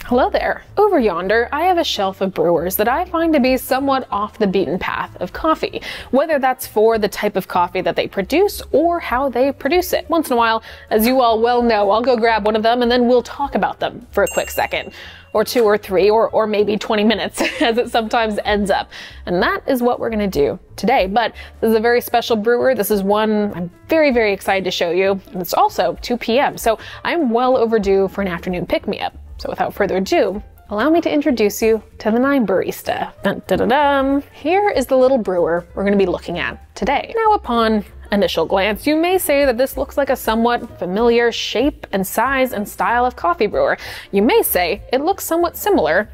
Hello there. Over yonder, I have a shelf of brewers that I find to be somewhat off the beaten path of coffee, whether that's for the type of coffee that they produce or how they produce it. Once in a while, as you all well know, I'll go grab one of them and then we'll talk about them for a quick second, or 2 or 3, or maybe 20 minutes, as it sometimes ends up. And that is what we're gonna do today. But this is a very special brewer. This is one I'm very, very excited to show you. And it's also 2 p.m., so I'm well overdue for an afternoon pick-me-up. So without further ado, allow me to introduce you to the 9Barista. Dun, dun, dun, dun. Here is the little brewer we're gonna be looking at today. Now, upon initial glance, you may say that this looks like a somewhat familiar shape and size and style of coffee brewer. You may say it looks somewhat similar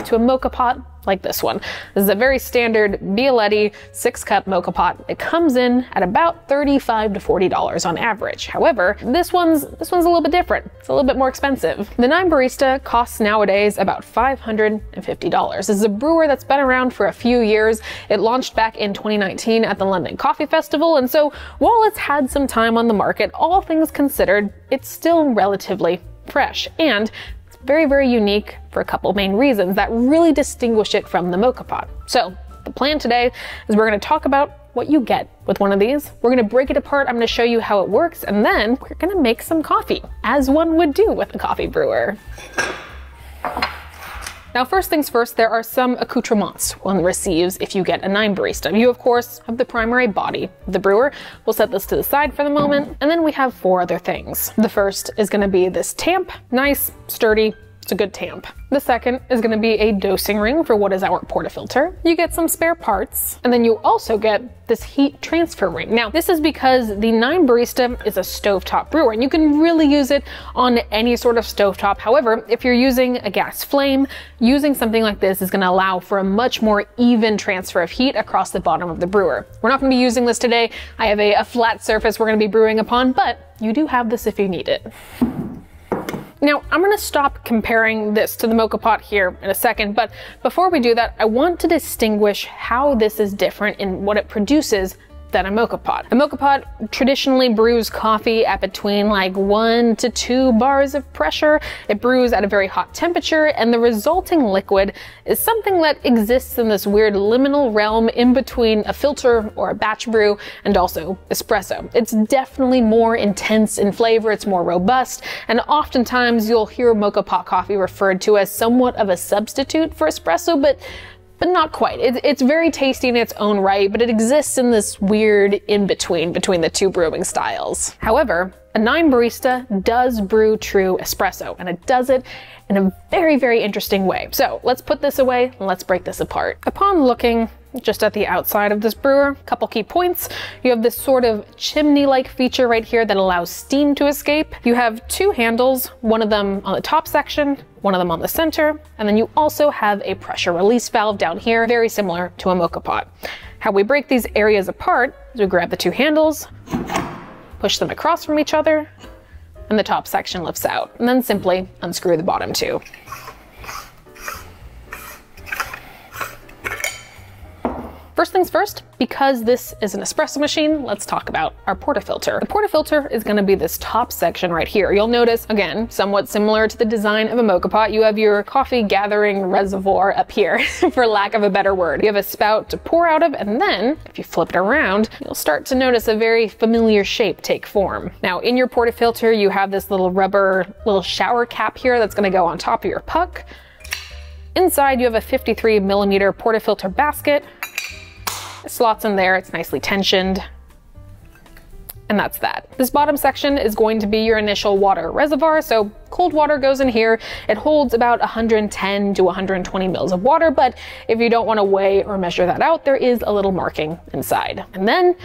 to a Moka Pot like this one. This is a very standard Bialetti 6-cup Moka Pot. It comes in at about $35 to $40 on average. However, this one's a little bit different. It's a little bit more expensive. The 9Barista costs nowadays about $550. This is a brewer that's been around for a few years. It launched back in 2019 at the London Coffee Festival, and so while it's had some time on the market, all things considered, it's still relatively fresh. And very, very unique for a couple main reasons that really distinguish it from the Moka Pot. So the plan today is we're going to talk about what you get with one of these. We're going to break it apart. I'm going to show you how it works, and then we're going to make some coffee, as one would do with a coffee brewer. Now, first things first, there are some accoutrements one receives if you get a 9Barista. You, of course, have the primary body of the brewer. We'll set this to the side for the moment, and then we have 4 other things. The first is going to be this tamp, nice, sturdy. It's a good tamp. The second is going to be a dosing ring for what is our portafilter. You get some spare parts, and then you also get this heat transfer ring. Now, this is because the 9Barista is a stovetop brewer, and you can really use it on any sort of stovetop. However, if you're using a gas flame, using something like this is going to allow for a much more even transfer of heat across the bottom of the brewer. We're not going to be using this today. I have a flat surface we're going to be brewing upon, but you do have this if you need it. Now, I'm going to stop comparing this to the Moka Pot here in a second, but before we do that, I want to distinguish how this is different in what it produces than a Moka Pot. A Moka Pot traditionally brews coffee at between like 1 to 2 bars of pressure. It brews at a very hot temperature, and the resulting liquid is something that exists in this weird liminal realm in between a filter or a batch brew and also espresso. It's definitely more intense in flavor, it's more robust, and oftentimes you'll hear Moka Pot coffee referred to as somewhat of a substitute for espresso, but not quite. It's very tasty in its own right, but it exists in this weird in-between between the 2 brewing styles. However, a 9Barista does brew true espresso, and it does it in a very, very interesting way. So let's put this away and let's break this apart. Upon looking just at the outside of this brewer, a couple key points. You have this sort of chimney-like feature right here that allows steam to escape. You have 2 handles, one of them on the top section, one of them on the center, and then you also have a pressure release valve down here, very similar to a Moka Pot. How we break these areas apart is we grab the 2 handles, push them across from each other, and the top section lifts out, and then simply unscrew the bottom 2. First things first, because this is an espresso machine, let's talk about our portafilter. The portafilter is going to be this top section right here. You'll notice, again, somewhat similar to the design of a Moka Pot, you have your coffee gathering reservoir up here, for lack of a better word. You have a spout to pour out of, and then, if you flip it around, you'll start to notice a very familiar shape take form. Now, in your portafilter, you have this little rubber shower cap here that's going to go on top of your puck. Inside, you have a 53mm portafilter basket. It slots in there, it's nicely tensioned, and that's that. This bottom section is going to be your initial water reservoir, so cold water goes in here. It holds about 110 to 120 mils of water, but if you don't want to weigh or measure that out, there is a little marking inside. And then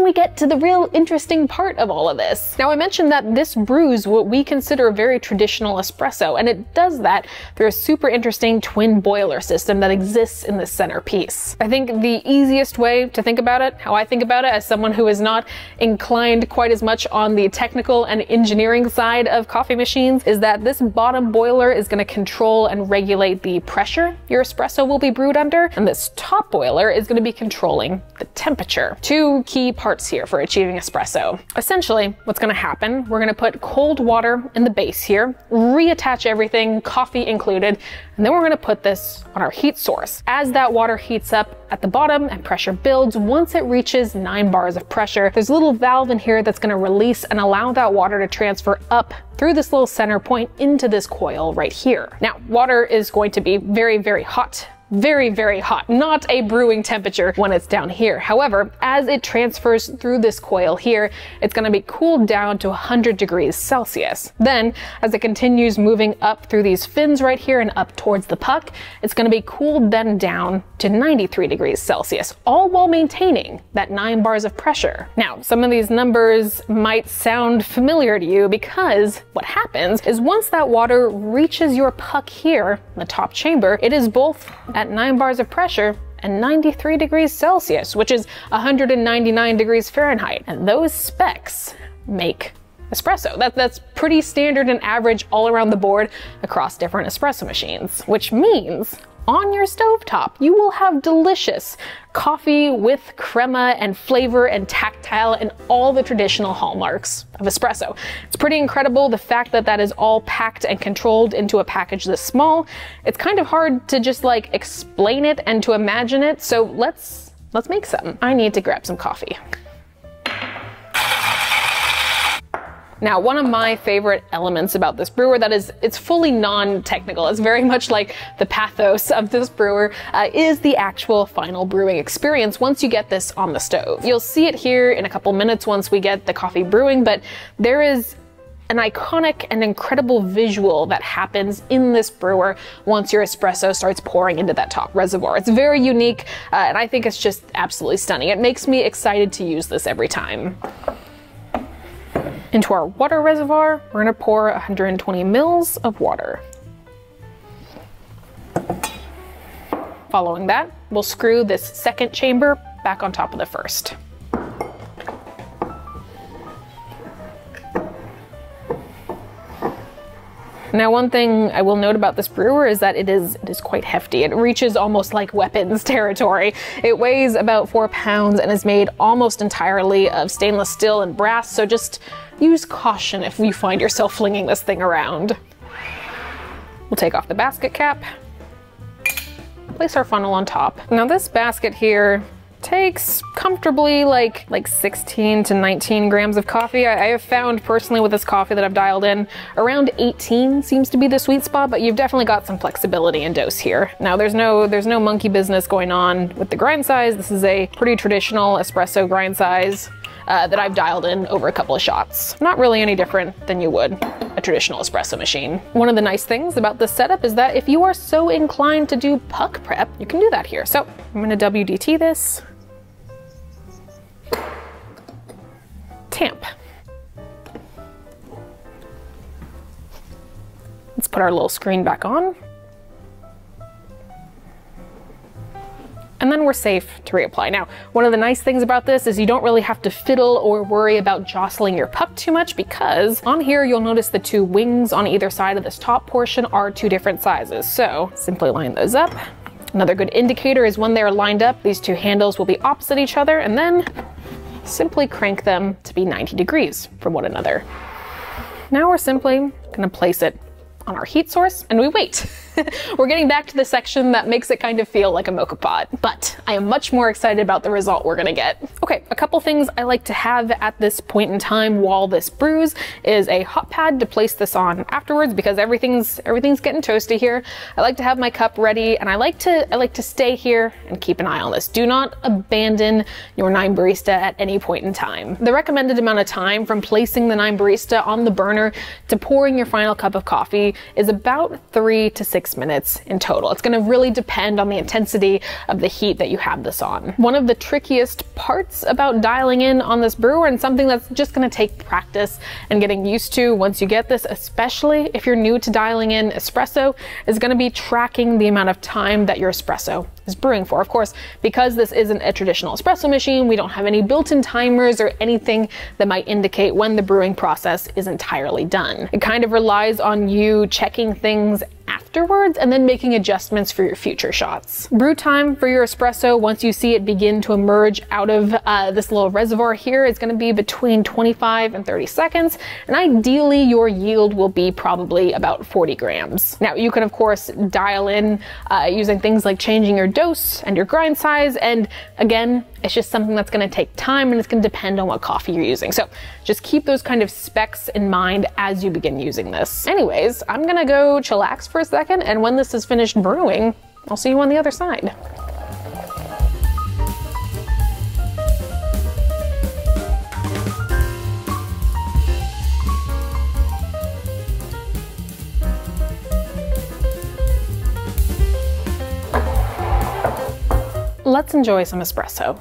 we get to the real interesting part of all of this. Now, I mentioned that this brews what we consider a very traditional espresso, and it does that through a super interesting twin boiler system that exists in the centerpiece. I think the easiest way to think about it, how I think about it as someone who is not inclined quite as much on the technical and engineering side of coffee machines, is that this bottom boiler is going to control and regulate the pressure your espresso will be brewed under, and this top boiler is going to be controlling the temperature. 2 key key parts here for achieving espresso. Essentially, what's gonna happen, we're gonna put cold water in the base here, reattach everything, coffee included, and then we're gonna put this on our heat source. As that water heats up at the bottom and pressure builds, once it reaches 9 bars of pressure, there's a little valve in here that's gonna release and allow that water to transfer up through this little center point into this coil right here. Now, water is going to be very, very hot. Very, very hot, not a brewing temperature when it's down here. However, as it transfers through this coil here, it's gonna be cooled down to 100 degrees Celsius. Then, as it continues moving up through these fins right here and up towards the puck, it's gonna be cooled then down to 93 degrees Celsius, all while maintaining that 9 bars of pressure. Now, some of these numbers might sound familiar to you because what happens is once that water reaches your puck here in the top chamber, it is both at 9 bars of pressure and 93 degrees Celsius, which is 199 degrees Fahrenheit. And those specs make espresso. That's pretty standard and average all around the board across different espresso machines, which means on your stovetop, you will have delicious coffee with crema and flavor and tactile and all the traditional hallmarks of espresso. It's pretty incredible, the fact that that is all packed and controlled into a package this small. It's kind of hard to just like explain it and to imagine it, so let's make some. I need to grab some coffee. Now, one of my favorite elements about this brewer that is, it's fully non-technical, it's very much like the pathos of this brewer, is the actual final brewing experience once you get this on the stove. You'll see it here in a couple minutes once we get the coffee brewing, but there is an iconic and incredible visual that happens in this brewer once your espresso starts pouring into that top reservoir. It's very unique, and I think it's just absolutely stunning. It makes me excited to use this every time. Into our water reservoir, we're gonna pour 120 mils of water. Following that, we'll screw this second chamber back on top of the first. Now, one thing I will note about this brewer is that it is quite hefty. It reaches almost like weapons territory. It weighs about 4 pounds and is made almost entirely of stainless steel and brass, so just use caution if you find yourself flinging this thing around. We'll take off the basket cap, place our funnel on top. Now, this basket here takes comfortably like 16 to 19 grams of coffee. I have found personally with this coffee that I've dialed in, around 18 seems to be the sweet spot, but you've definitely got some flexibility in dose here. Now, there's no monkey business going on with the grind size. This is a pretty traditional espresso grind size that I've dialed in over a couple of shots. Not really any different than you would a traditional espresso machine. One of the nice things about this setup is that if you are so inclined to do puck prep, you can do that here. So I'm gonna WDT this. Tamp. Let's put our little screen back on. And then we're safe to reapply. Now, one of the nice things about this is you don't really have to fiddle or worry about jostling your puck too much, because on here you'll notice the 2 wings on either side of this top portion are 2 different sizes. So simply line those up. Another good indicator is when they're lined up, these 2 handles will be opposite each other, and then simply crank them to be 90 degrees from one another. Now we're simply gonna place it on our heat source and we wait. We're getting back to the section that makes it kind of feel like a Moka Pot, but I am much more excited about the result we're gonna get. Okay, a couple things I like to have at this point in time while this brews is a hot pad to place this on afterwards, because everything's getting toasty here. I like to have my cup ready, and I like to stay here and keep an eye on this. Do not abandon your 9Barista at any point in time. The recommended amount of time from placing the 9Barista on the burner to pouring your final cup of coffee is about 3 to 6 minutes in total. It's gonna really depend on the intensity of the heat that you have this on. One of the trickiest parts about dialing in on this brewer, and something that's just gonna take practice and getting used to once you get this, especially if you're new to dialing in espresso, is gonna be tracking the amount of time that your espresso is brewing for. Of course, because this isn't a traditional espresso machine, we don't have any built-in timers or anything that might indicate when the brewing process is entirely done. It kind of relies on you checking things after afterwards, and then making adjustments for your future shots. Brew time for your espresso, once you see it begin to emerge out of this little reservoir here, is going to be between 25 and 30 seconds, and ideally your yield will be probably about 40 grams. Now you can of course dial in using things like changing your dose and your grind size, and again, it's just something that's going to take time and it's going to depend on what coffee you're using. So just keep those kind of specs in mind as you begin using this. Anyways, I'm going to go chillax for a second, and when this is finished brewing, I'll see you on the other side. Let's enjoy some espresso.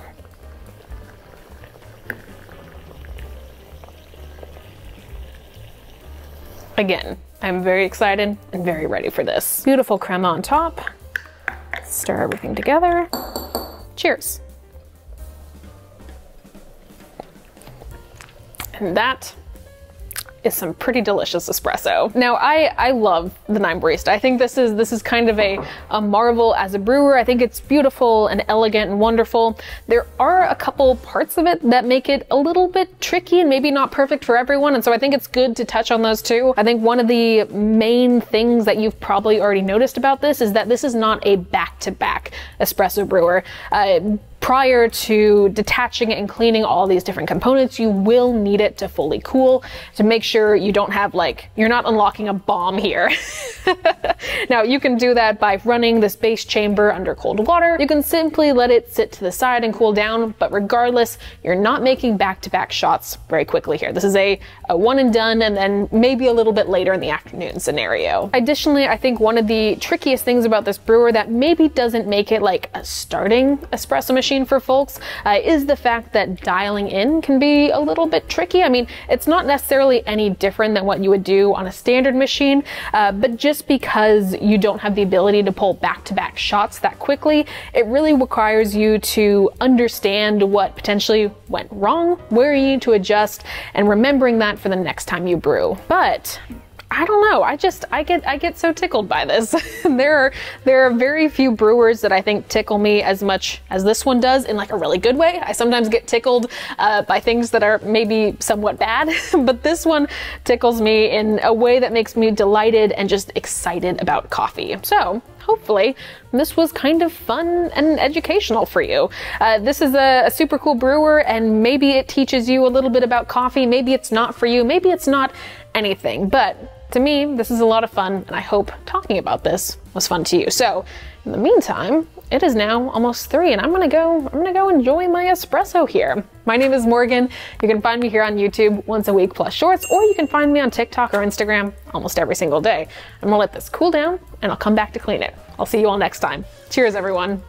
Again, I'm very excited and very ready for this. Beautiful crema on top. Stir everything together. Cheers. And that is some pretty delicious espresso. Now, I love the 9Barista. I think this is kind of a marvel as a brewer. I think it's beautiful and elegant and wonderful. There are a couple parts of it that make it a little bit tricky and maybe not perfect for everyone, and so I think it's good to touch on those too. I think one of the main things that you've probably already noticed about this is that this is not a back-to-back espresso brewer. Prior to detaching and cleaning all these different components, you will need it to fully cool to make sure you don't have, like, you're not unlocking a bomb here. Now, you can do that by running this base chamber under cold water. You can simply let it sit to the side and cool down, but regardless, you're not making back-to-back shots very quickly here. This is a one and done, and then maybe a little bit later in the afternoon scenario. Additionally, I think one of the trickiest things about this brewer that maybe doesn't make it like a starting espresso machine for folks is the fact that dialing in can be a little bit tricky. I mean, it's not necessarily any different than what you would do on a standard machine, but just because you don't have the ability to pull back-to-back shots that quickly, it really requires you to understand what potentially went wrong, where you need to adjust, and remembering that for the next time you brew. But I don't know, I get so tickled by this. There are very few brewers that I think tickle me as much as this one does, in like a really good way. I sometimes get tickled by things that are maybe somewhat bad, but this one tickles me in a way that makes me delighted and just excited about coffee. So hopefully this was kind of fun and educational for you. This is a super cool brewer, and maybe it teaches you a little bit about coffee. Maybe it's not for you, maybe it's not anything, but to me, this is a lot of fun, and I hope talking about this was fun to you. So in the meantime, it is now almost 3, and I'm gonna go enjoy my espresso here. My name is Morgan. You can find me here on YouTube once a week plus shorts, or you can find me on TikTok or Instagram almost every single day. I'm gonna let this cool down, and I'll come back to clean it. I'll see you all next time. Cheers, everyone.